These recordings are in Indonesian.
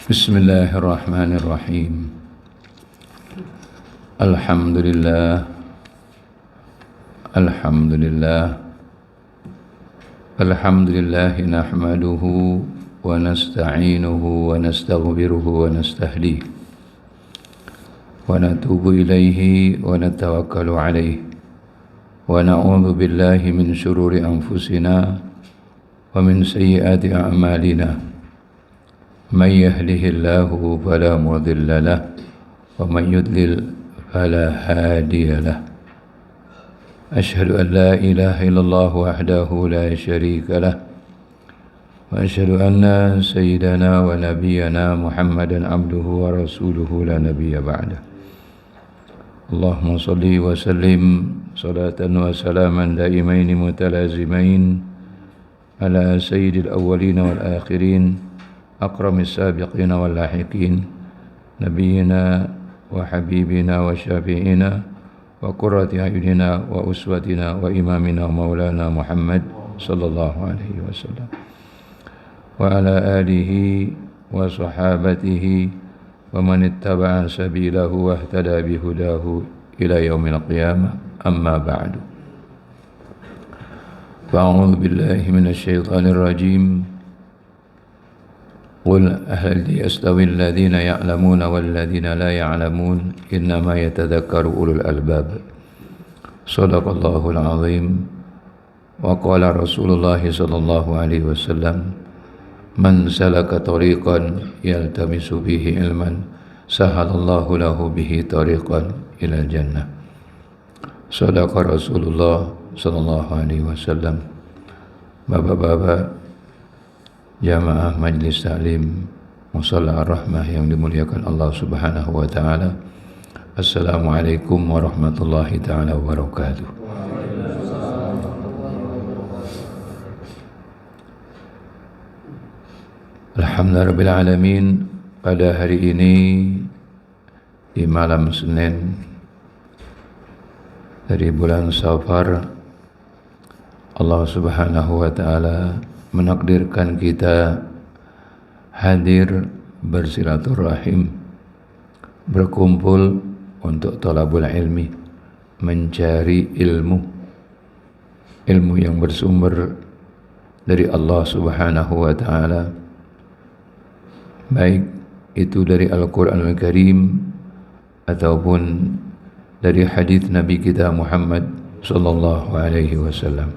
Bismillahirrahmanirrahim. Alhamdulillah. Alhamdulillah. Alhamdulillah nahmaduhu wa nasta'inuhu wa nastaghfiruhu wa nastahdihi wa natubu ilaihi wa natawakkalu alaihi wa na'udzu billahi min syururi anfusina wa min sayyiati a'malina. من يهده الله فلا مضل له ومن يضلل فلا هادي له أشهد أن لا إله إلا الله وحده لا شريك له وأشهد أن سيدنا ونبينا محمدا عبده ورسوله لا نبي بعده اللهم صل وسلم صلاة وسلاما دائمين متلازمين على سيد الأولين والآخرين أكرم السابقين واللاحقين نبينا وحبيبنا وشافعنا وقرة أعيننا وأسوتنا وإمامنا ومولانا محمد صلى الله عليه وسلم وعلى آله وصحابته ومن اتبع سبيله واهتدى بهداه إلى يوم القيامة أما بعد فأعوذ بالله من الشيطان الرجيم قل هل يستوي الذين يعلمون والذين لا يعلمون إنما يتذكر أولو الألباب صدق الله العظيم وقال رسول الله صلى الله عليه وسلم من سلك طريقا يلتمس به علما سهل الله له به طريقا إلى الجنة صدق رسول الله صلى الله عليه وسلم. Bapak-bapak jamaah Majlis Taklim Musalla Ar-Rahmah yang dimuliakan Allah Subhanahu wa taala. Assalamualaikum warahmatullahi taala wabarakatuh. Alhamdulillahirabbil alamin. Pada hari ini di malam Senin dari bulan Safar, Allah Subhanahu wa taala menakdirkan kita hadir bersilaturahim, berkumpul untuk thalabul ilmi, mencari ilmu yang bersumber dari Allah Subhanahu wa taala, baik itu dari Al-Qur'anul Karim ataupun dari hadis Nabi kita Muhammad sallallahu alaihi wasallam.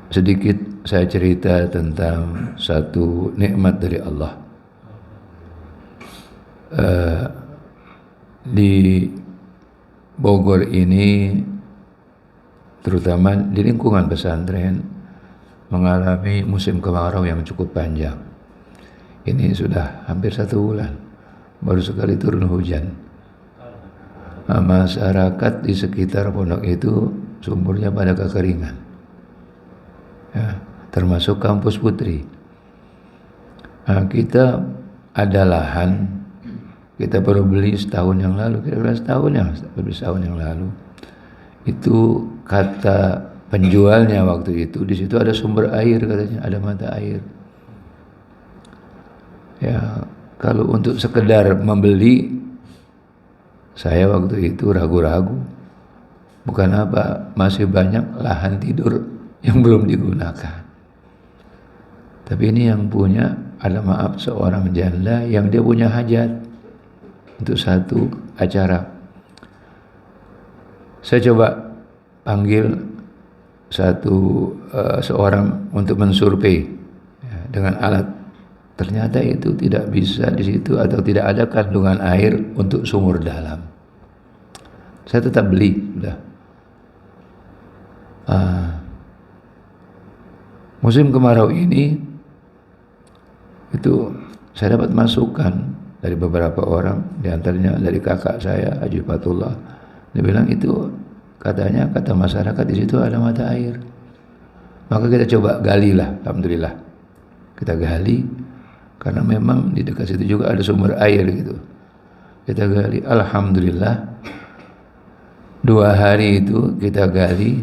Sedikit saya cerita tentang satu nikmat dari Allah. Di Bogor ini, terutama di lingkungan pesantren, mengalami musim kemarau yang cukup panjang. Ini sudah hampir 1 bulan, baru sekali turun hujan. Masyarakat di sekitar pondok itu sumbernya pada kekeringan, ya, termasuk kampus Putri. Kita ada lahan, kita baru beli setahun yang lalu, kira-kira setahun yang lalu. Itu kata penjualnya waktu itu, di situ ada sumber air katanya, ada mata air. Ya, kalau untuk sekedar membeli, saya waktu itu ragu-ragu. Bukan apa, masih banyak lahan tidur yang belum digunakan. Tapi ini yang punya, ada maaf, seorang janda yang dia punya hajat untuk satu acara. Saya coba panggil seorang untuk mensurvei, ya, dengan alat. Ternyata itu tidak bisa di situ, atau tidak ada kandungan air untuk sumur dalam. Saya tetap beli, udah. Musim kemarau ini itu saya dapat masukan dari beberapa orang, diantaranya dari kakak saya Haji Fatullah. Dia bilang itu katanya, kata masyarakat di situ ada mata air. Maka kita coba gali lah, alhamdulillah. Kita gali, karena memang di dekat situ juga ada sumber air gitu. Kita gali, alhamdulillah. 2 hari itu kita gali,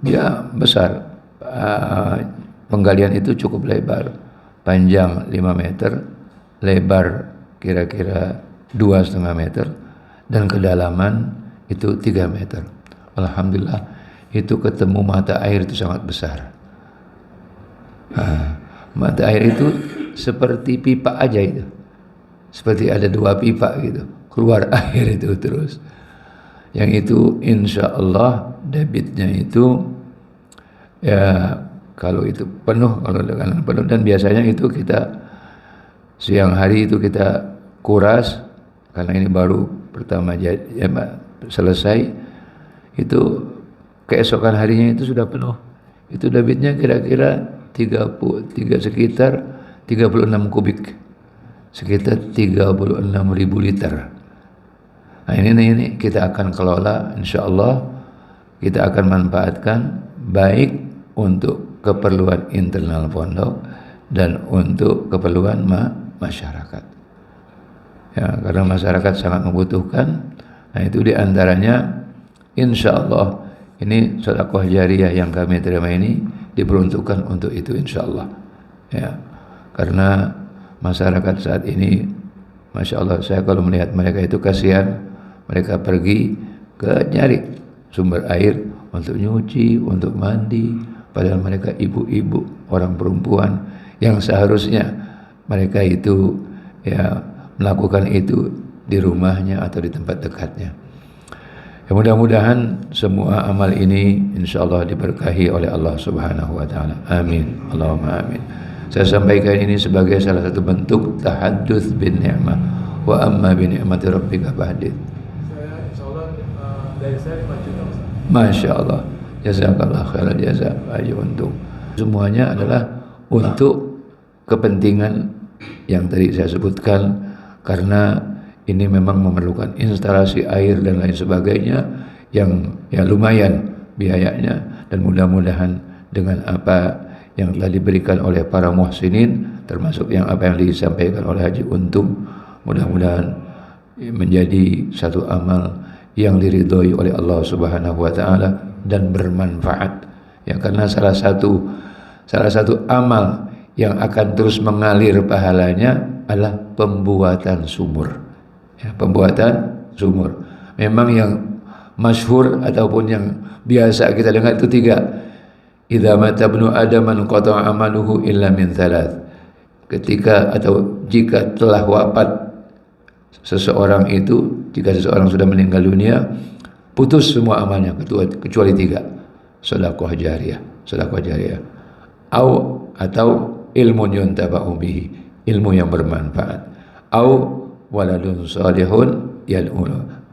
dia besar. Penggalian itu cukup lebar, panjang 5 meter, lebar kira-kira 2,5 meter dan kedalaman itu 3 meter. Alhamdulillah itu ketemu mata air itu sangat besar. Mata air itu seperti pipa aja itu, seperti ada 2 pipa gitu, keluar air itu terus. Yang itu insya Allah debitnya itu ya kalau itu penuh, kalau dengan penuh, dan biasanya itu kita siang hari itu kita kuras karena ini baru pertama selesai, itu keesokan harinya itu sudah penuh. Itu debitnya kira-kira sekitar 36 kubik, sekitar 36.000 liter. Nah ini kita akan kelola, insya Allah kita akan manfaatkan baik untuk keperluan internal pondok dan untuk keperluan masyarakat. Ya, karena masyarakat sangat membutuhkan. Nah itu diantaranya insya Allah ini sedekah jariyah yang kami terima ini diperuntukkan untuk itu insya Allah. Ya, karena masyarakat saat ini, masya Allah, saya kalau melihat mereka itu kasihan. Mereka pergi ke nyari sumber air untuk nyuci, untuk mandi, padahal mereka ibu-ibu, orang perempuan yang seharusnya mereka itu ya melakukan itu di rumahnya atau di tempat dekatnya. Ya, mudah-mudahan semua amal ini insyaallah diberkahi oleh Allah Subhanahu wa taala. Amin. Allahumma amin. Saya sampaikan ini sebagai salah satu bentuk tahadduts bin ni'mah wa amma bi ni'mati rabbika fahaddits. Saya insyaallah dari saya 5 juta. Masya Allah. Jazakallah khairan jaza. Ayo untung. Semuanya adalah untuk kepentingan yang tadi saya sebutkan, karena ini memang memerlukan instalasi air dan lain sebagainya yang ya lumayan biayanya, dan mudah-mudahan dengan apa yang telah diberikan oleh para muhsinin, termasuk apa yang disampaikan oleh Haji Untung, mudah-mudahan menjadi satu amal yang diridhoi oleh Allah Subhanahu wa taala dan bermanfaat. Ya, karena salah satu amal yang akan terus mengalir pahalanya adalah pembuatan sumur. Ya, pembuatan sumur. Memang yang masyhur ataupun yang biasa kita dengar itu 3. Idza mata ibnu adam qata'a amaluhu illa min 3. Ketika atau jika telah wafat seseorang itu, jika seseorang sudah meninggal dunia, putus semua amalnya kecuali 3. Sedekah jariyah. Atau ilmu yuntafa'u bihi, ilmu yang bermanfaat. Waladun salihun yad'u,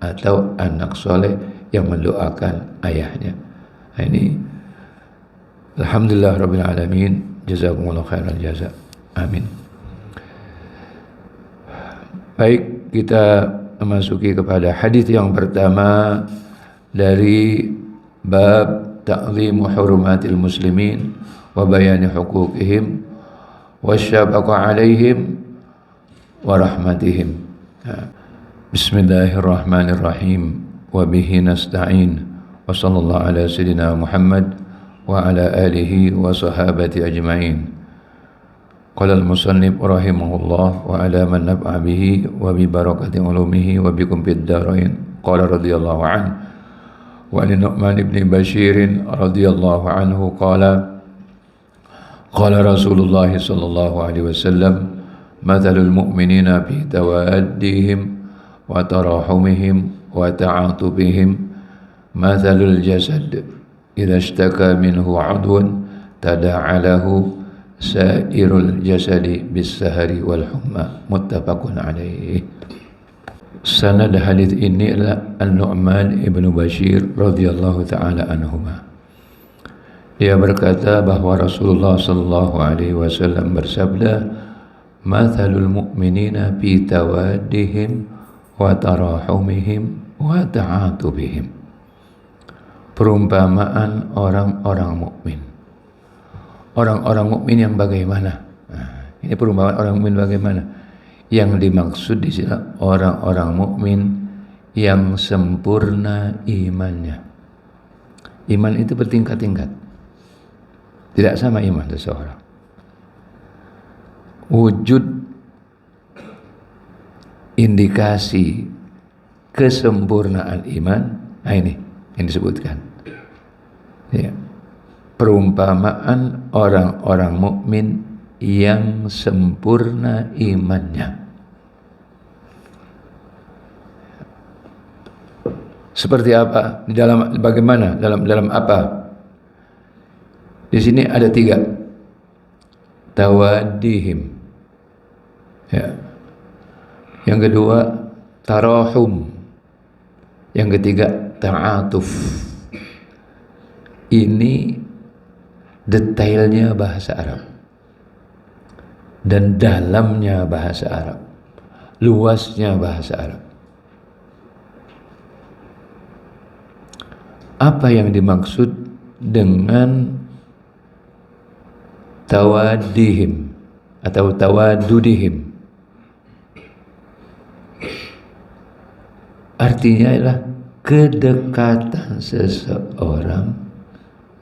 atau anak soleh yang mendoakan ayahnya. Nah, ini alhamdulillah rabbil alamin, jazakumullah khairan jaza. Amin. Baik, kita memasuki kepada hadis yang pertama dari bab ta'zimu hurumatil muslimin wa bayani huquqihim wa syafaqa alaihim wa rahmatihim. Bismillahirrahmanirrahim. Wa bihi nasta'in. Wa sallallahu ala sayyidina Muhammad wa ala alihi wa sahabati ajma'in. Qala al-musannif rahimahullah wa ala man naf'a bihi wa bi barakati ulumihi wa bikum fid darain. Qala radhiyallahu anhu wa an Nu'man ibn Bashir radhiyallahu anhu qala Rasulullah sallallahu alaihi wasallam mathalul mu'minina fi tawaddihim wa tarahumihim wa ta'atubihim mathalul jasad idza ishtaka minhu 'udwun tada'a lahu sairul jasadi bis-sahari wal humma. Muttafaqun alaih. Sanad hadis ini adalah An-Nu'man ibnu Bashir radhiyallahu taala anhuma. Dia berkata bahwa Rasulullah sallallahu alaihi wasallam bersabda, mathalul mu'minina fi tawaddihim wa tarahumihim wa ta'atubihim. Perumpamaan orang-orang mukmin. Orang-orang mukmin yang bagaimana? Nah, ini perumpamaan orang mukmin bagaimana? Yang dimaksud di sini orang-orang mukmin yang sempurna imannya. Iman itu bertingkat-tingkat. Tidak sama iman seseorang. Wujud indikasi kesempurnaan iman. Nah ini yang disebutkan. Ya. Perumpamaan orang-orang mukmin yang sempurna imannya. Seperti apa? Di dalam bagaimana? Dalam apa? Di sini ada 3. Tawadihim. Ya. Yang kedua, tarahum. Yang ketiga, ta'atuf. Ini detailnya bahasa Arab. Dan dalamnya bahasa Arab. Luasnya bahasa Arab. Apa yang dimaksud dengan tawadihim atau tawadudihim? Artinya adalah kedekatan seseorang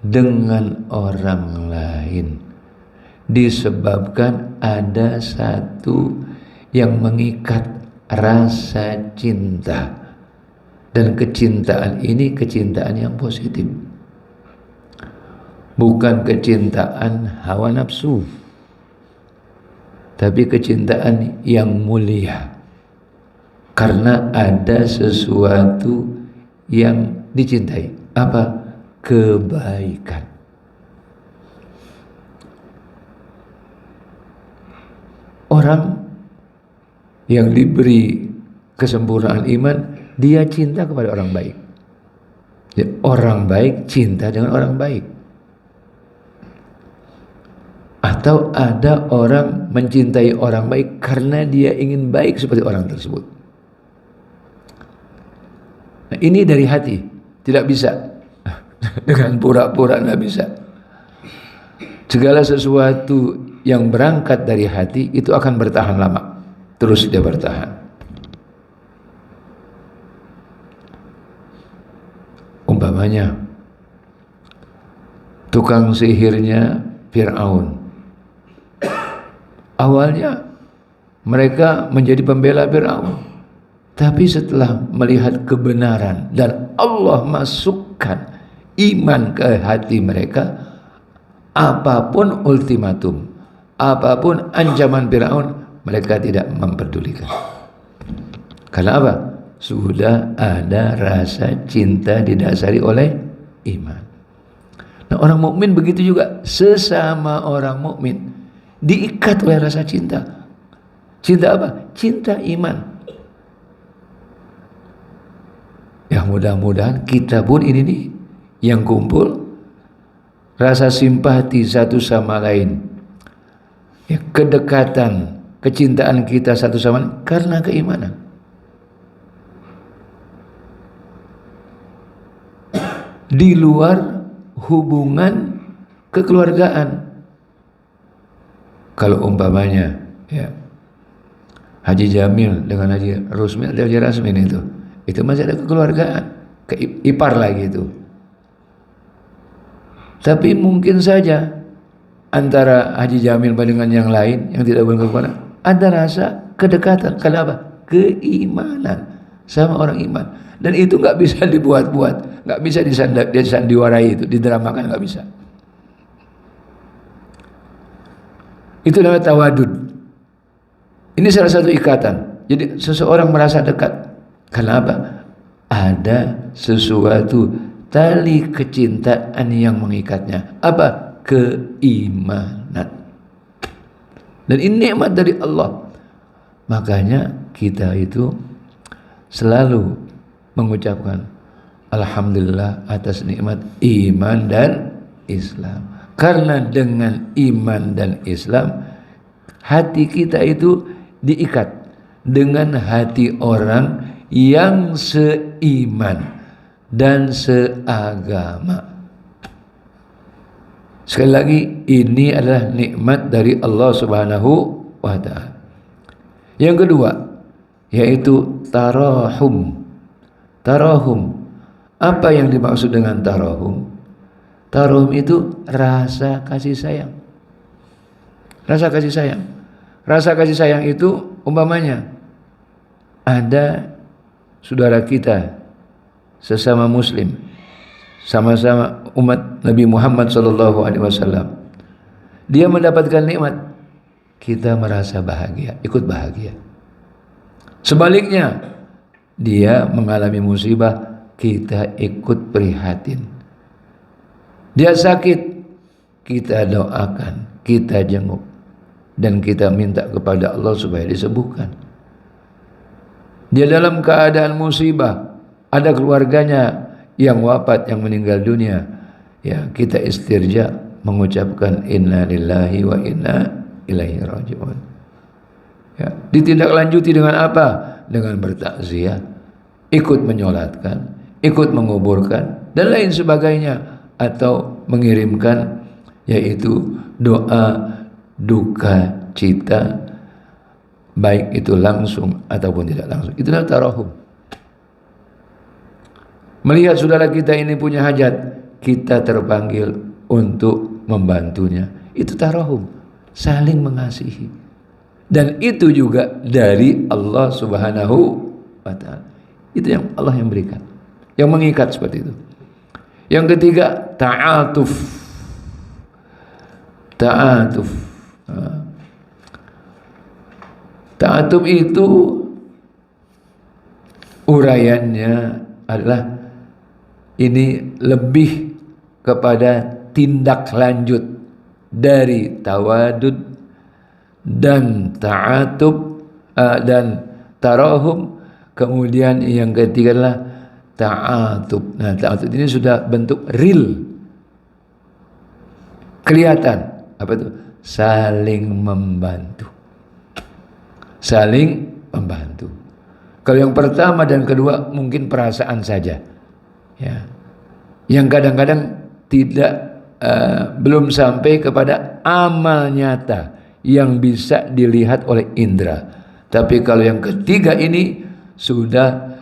dengan orang lain disebabkan ada satu yang mengikat rasa cinta. Dan kecintaan ini kecintaan yang positif. Bukan kecintaan hawa nafsu. Tapi kecintaan yang mulia. Karena ada sesuatu yang dicintai. Apa? Kebaikan. Orang yang diberi kesempurnaan iman, dia cinta kepada orang baik. Orang baik cinta dengan orang baik. Atau ada orang mencintai orang baik karena dia ingin baik seperti orang tersebut. Nah, ini dari hati, tidak bisa dengan pura-pura, nggak bisa. Segala sesuatu yang berangkat dari hati itu akan bertahan lama, terus dia bertahan. Umpamanya tukang sihirnya Fir'aun. Awalnya mereka menjadi pembela Fir'aun, tapi setelah melihat kebenaran dan Allah masukkan iman ke hati mereka, apapun ultimatum, apapun ancaman Fir'aun, mereka tidak memperdulikan. Karena apa? Sudah ada rasa cinta didasari oleh iman. Nah, orang mukmin begitu juga, sesama orang mukmin diikat oleh rasa cinta. Cinta apa? Cinta iman. Ya mudah-mudahan kita pun ini nih yang kumpul rasa simpati satu sama lain. Ya, kedekatan, kecintaan kita satu sama lain karena keimanan. Di luar hubungan kekeluargaan. Kalau umpamanya ya Haji Jamil dengan Haji Rusmin atau Haji Rasmin itu masih ada kekeluargaan, ipar lagi itu. Tapi mungkin saja antara Haji Jamil dengan yang lain yang tidak berkeluarga ada rasa kedekatan. Kenapa? Keimanan sama orang iman. Dan itu nggak bisa dibuat-buat, nggak bisa disandiwarai, itu didramakan, nggak bisa. Itu namanya tawadud. Ini salah satu ikatan. Jadi seseorang merasa dekat. Kenapa? Ada sesuatu tali kecintaan yang mengikatnya. Apa? Keimanan. Dan ini nikmat dari Allah. Makanya kita itu selalu mengucapkan alhamdulillah atas nikmat iman dan Islam. Karena dengan iman dan Islam hati kita itu diikat dengan hati orang yang seiman dan seagama. Sekali lagi, ini adalah nikmat dari Allah Subhanahu wa ta'ala. Yang kedua, yaitu tarahum. Tarahum. Apa yang dimaksud dengan tarahum? Tarahum itu rasa kasih sayang. Rasa kasih sayang. Rasa kasih sayang itu umpamanya ada saudara kita sesama muslim, sama-sama umat Nabi Muhammad SAW, dia mendapatkan nikmat, kita merasa bahagia, ikut bahagia. Sebaliknya, dia mengalami musibah, kita ikut prihatin. Dia sakit, kita doakan, kita jenguk, dan kita minta kepada Allah supaya disembuhkan. Dia dalam keadaan musibah, ada keluarganya yang wafat, yang meninggal dunia, ya kita istirja, mengucapkan inna lillahi wa inna ilaihi raji'un. Ya, ditindaklanjuti dengan apa? Dengan bertakziah, ikut menyolatkan, ikut menguburkan, dan lain sebagainya, atau mengirimkan yaitu doa duka cita, baik itu langsung ataupun tidak langsung. Itulah tarahum. Melihat saudara kita ini punya hajat, kita terpanggil untuk membantunya. Itu tarahum, saling mengasihi. Dan itu juga dari Allah Subhanahu wa ta'ala. Itu yang Allah yang berikan, yang mengikat seperti itu. Yang ketiga, ta'atuf. Ta'atuf. Ta'atuf itu uraiannya adalah ini lebih kepada tindak lanjut dari tawadud dan ta'atuf dan tarahum. Kemudian yang ketiga adalah ta'atuf. Nah, ta'atuf ini sudah bentuk real, kelihatan. Apa itu? Saling membantu. Saling membantu. Kalau yang pertama dan kedua mungkin perasaan saja, ya, yang kadang-kadang tidak belum sampai kepada amal nyata yang bisa dilihat oleh indera. Tapi kalau yang ketiga ini sudah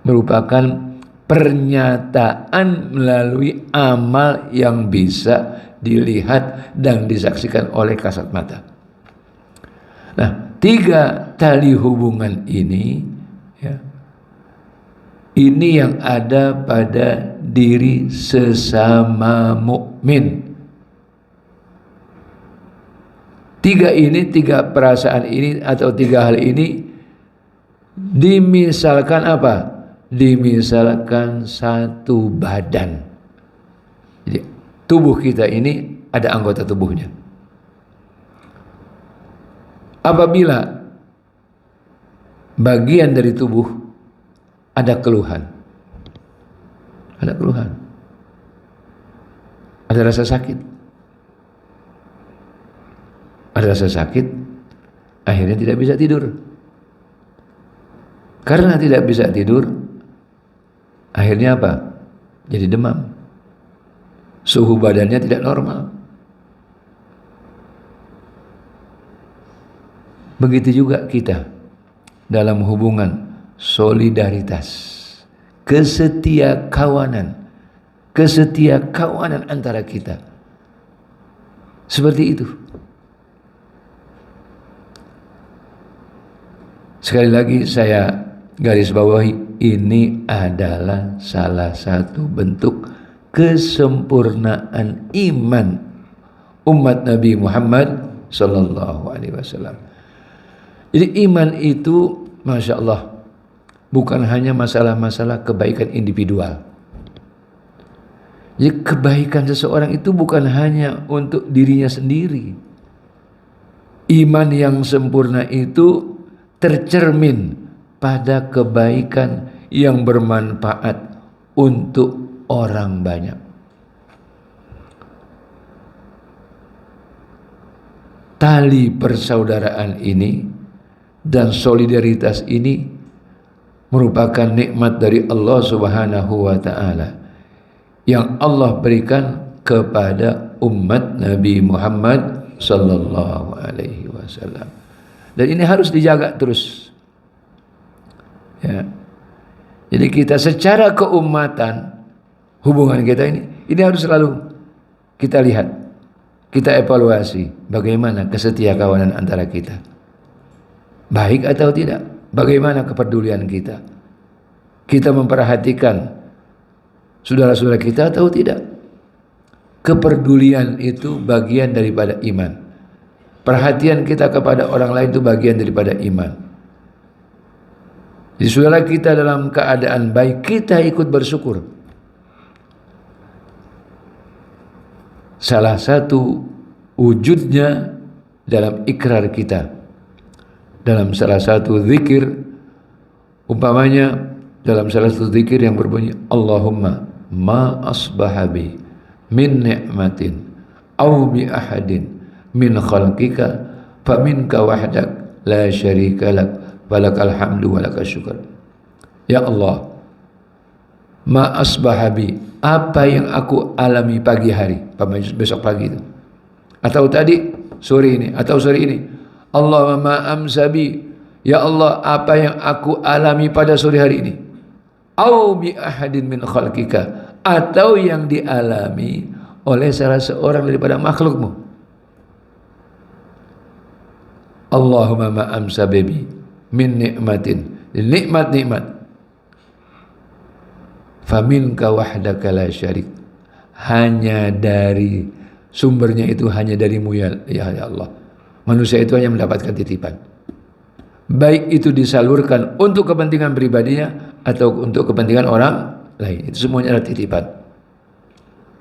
merupakan pernyataan melalui amal yang bisa dilihat dan disaksikan oleh kasat mata. Nah, tiga tali hubungan ini, ya, ini yang ada pada diri sesama mukmin. Tiga ini, tiga perasaan ini atau tiga hal ini dimisalkan apa? Dimisalkan satu badan. Jadi tubuh kita ini ada anggota tubuhnya. Apabila bagian dari tubuh ada keluhan, ada rasa sakit, akhirnya tidak bisa tidur. Karena tidak bisa tidur, akhirnya apa? Jadi demam. Suhu badannya tidak normal. Begitu juga kita dalam hubungan solidaritas, kesetia kawanan antara kita. Seperti itu. Sekali lagi saya garis bawahi, ini adalah salah satu bentuk kesempurnaan iman umat Nabi Muhammad sallallahu alaihi wasallam. Jadi iman itu, Masya Allah, bukan hanya masalah-masalah kebaikan individual. Jadi kebaikan seseorang itu bukan hanya untuk dirinya sendiri. Iman yang sempurna itu tercermin pada kebaikan yang bermanfaat untuk orang banyak. Tali persaudaraan ini dan solidaritas ini merupakan nikmat dari Allah Subhanahu wa ta'ala yang Allah berikan kepada umat Nabi Muhammad sallallahu alaihi wasallam. Dan ini harus dijaga terus. Ya. Jadi kita secara keumatan, hubungan kita ini harus selalu kita lihat, kita evaluasi bagaimana kesetia kawanan antara kita. Baik atau tidak? Bagaimana kepedulian kita? Kita memperhatikan saudara-saudara kita atau tidak? Kepedulian itu bagian daripada iman. Perhatian kita kepada orang lain itu bagian daripada iman. Jadi saudara kita dalam keadaan baik, kita ikut bersyukur. Salah satu wujudnya dalam ikrar kita, dalam salah satu zikir, umpamanya dalam salah satu zikir yang berbunyi Allahumma ma asbahabi min ni'matin aw bi ahadin min khalqika faminka wahdak la syarika lak walakal hamdu walakal syukur. Ya Allah, ma asbahabi, apa yang aku alami pagi hari, besok pagi itu, atau tadi sore ini, atau sore ini. Allahumma ma amsabi, ya Allah, apa yang aku alami pada sore hari ini. Au bi ahadin min khalqika, atau yang dialami oleh salah seorang daripada makhlukmu. Allahumma ma amsabi min nikmatin, nikmat-nikmat, faminka wahdaka la syarik, hanya dari sumbernya itu hanya darimu ya Allah. Manusia itu hanya mendapatkan titipan, baik itu disalurkan untuk kepentingan pribadinya atau untuk kepentingan orang lain, itu semuanya adalah titipan.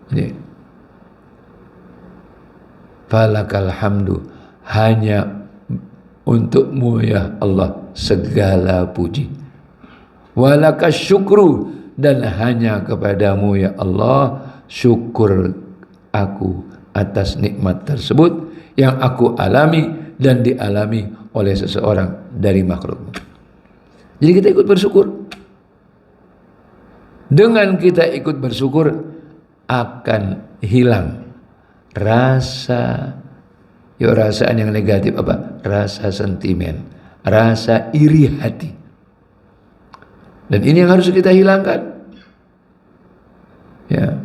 Jadi falakal hamdu, hanya untukmu ya Allah segala puji. Walakas syukru, dan hanya kepadamu ya Allah syukur aku atas nikmat tersebut yang aku alami dan dialami oleh seseorang dari makhlukmu. Jadi kita ikut bersyukur. Dengan kita ikut bersyukur akan hilang rasa perasaan yang negatif, apa? Rasa sentimen, rasa iri hati. Dan ini yang harus kita hilangkan. Ya,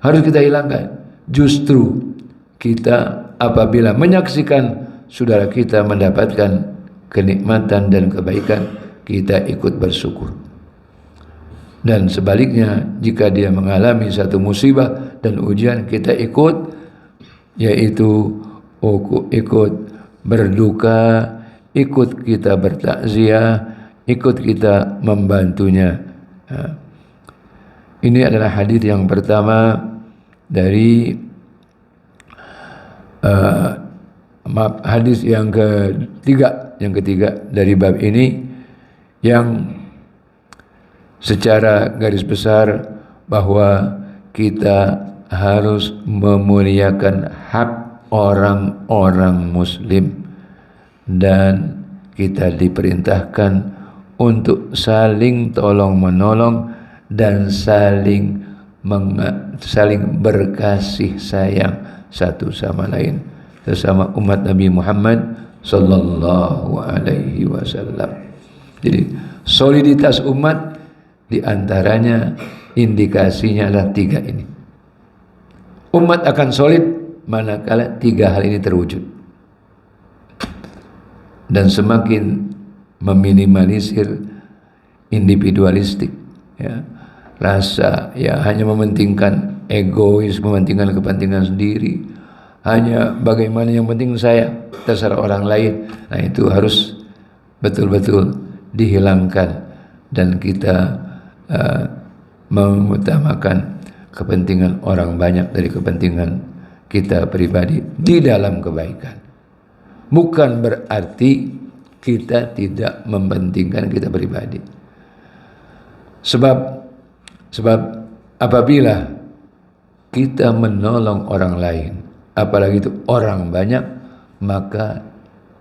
harus kita hilangkan. Justru kita apabila menyaksikan saudara kita mendapatkan kenikmatan dan kebaikan, kita ikut bersyukur. Dan sebaliknya, jika dia mengalami satu musibah dan ujian, kita ikut, yaitu ikut berduka, ikut kita bertakziah, ikut kita membantunya. Ini adalah hadis yang pertama dari hadis yang ketiga dari bab ini, yang secara garis besar bahwa kita harus memuliakan hak orang-orang muslim, dan kita diperintahkan untuk saling tolong menolong dan saling berkasih sayang satu sama lain, sesama umat Nabi Muhammad sallallahu alaihi wasallam. Jadi soliditas umat diantaranya indikasinya adalah tiga ini. Umat akan solid manakala tiga hal ini terwujud, dan semakin meminimalisir individualistik, ya, rasa ya hanya mementingkan egois, mementingkan kepentingan sendiri, hanya bagaimana yang penting saya, terserah orang lain. Nah, itu harus betul-betul dihilangkan, dan kita mengutamakan kepentingan orang banyak dari kepentingan kita pribadi di dalam kebaikan. Bukan berarti kita tidak mementingkan kita pribadi. Sebab apabila kita menolong orang lain, apalagi itu orang banyak, maka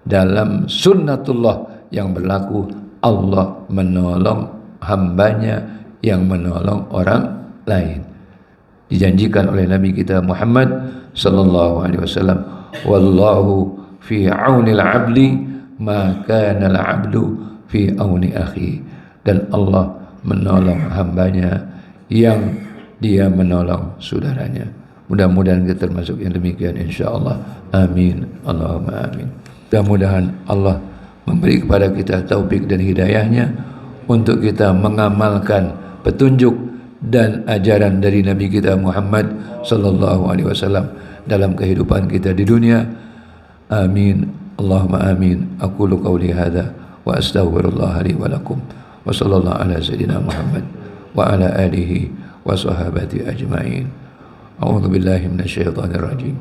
dalam sunnatullah yang berlaku, Allah menolong hambanya yang menolong orang lain. Dijanjikan oleh Nabi kita Muhammad sallallahu alaihi wasallam, wallahu fi aunil abdi ma kana al-abdu fi auni akhi, dan Allah menolong hambanya yang dia menolong saudaranya. Mudah-mudahan kita termasuk yang demikian insyaallah. Amin, Allahumma amin. Mudah-mudahan Allah memberi kepada kita taufik dan hidayahnya untuk kita mengamalkan petunjuk dan ajaran dari Nabi kita Muhammad sallallahu alaihi wasallam dalam kehidupan kita di dunia. Amin. Allahumma amin. Aqulu qawli hadza wa astaghfirullah li wa lakum. Wa sallallahu ala sayyidina Muhammad wa ala alihi wa sahabati ajma'in. A'udzu billahi minasyaitonir rajim.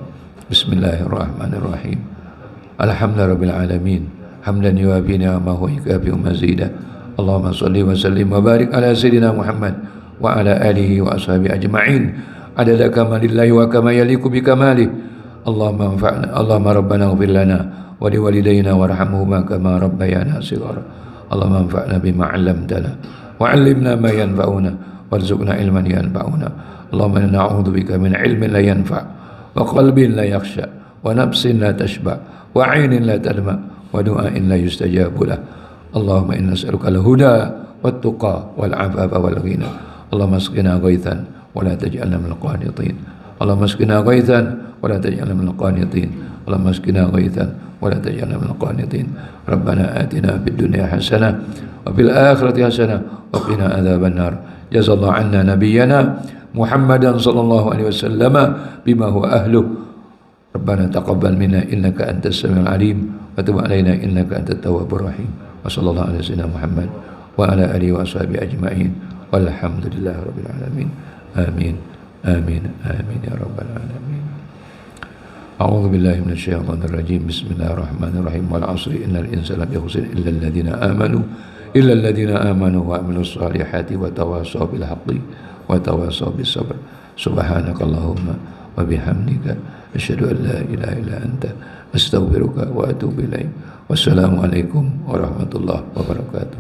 Bismillahirrahmanirrahim. Alhamdulillahirabbil alamin. Hamdan yuwafi ni'amahu wa yukafi mazidah. Allahumma salli wa sallim wa barik ala sayyidina Muhammad wa ala alihi wa ashabihi ajma'in. Adada kamalillahi wa kama yaliku bi kamalih. Allahumma anfa'na, Allahumma rabbana ighfir lana wa liwalidayna warhamhuma kama rabbayana shighara. Allahumma anfa'na bima 'allamtana wa 'allimna ma yanfa'una warzuqna ilman yanfa'una. Allahumma inna na'udzubika min 'ilmin la yanfa' wa qalbin la yakhsha wa nafsin la tashba' wa 'ainin la tadma' wa du'ain la yustajabu lah. Allahumma inna nas'aluka al-huda wat-tuqa wal-'afafa wal-ghina. Allahumma asqina ghaithan wa la taj'alna minal qanitin. Allahumma asqina ghaithan wa la taj'alna minal qanitin. Allahumma asqina ghaithan wa la taj'alna minal qanitin. Rabbana atina fid dunya hasanah wa fil akhirati hasanah wa qina adzaban nar. Jazallahu 'anna nabiyyana Muhammadan sallallahu alaihi wasallam bima huwa ahluh. Rabbana taqabbal minna innaka antas samiul alim wa tub 'alaina innaka antat tawwabur rahim. Wa sallallahu ala sayyidina Muhammad wa ala alihi wa ashabihi ajma'in. Walhamdulillahi rabbil alamin. Amin. Amin. Amin ya rabbal alamin. A'udzu billahi minasyaitonir rajim. Bismillahirrahmanirrahim. Wal 'asri innal insana lafi khusr illa alladziina amanu wa 'amilus shalihati wa tawassaw bil haqqi wa tawassaw bis sabr. Subhanakallahumma wa bihamdika asyhadu an la ilaha illa anta astaghfiruka wa atubu ilaik. Wassalamu alaikum warahmatullahi wabarakatuh.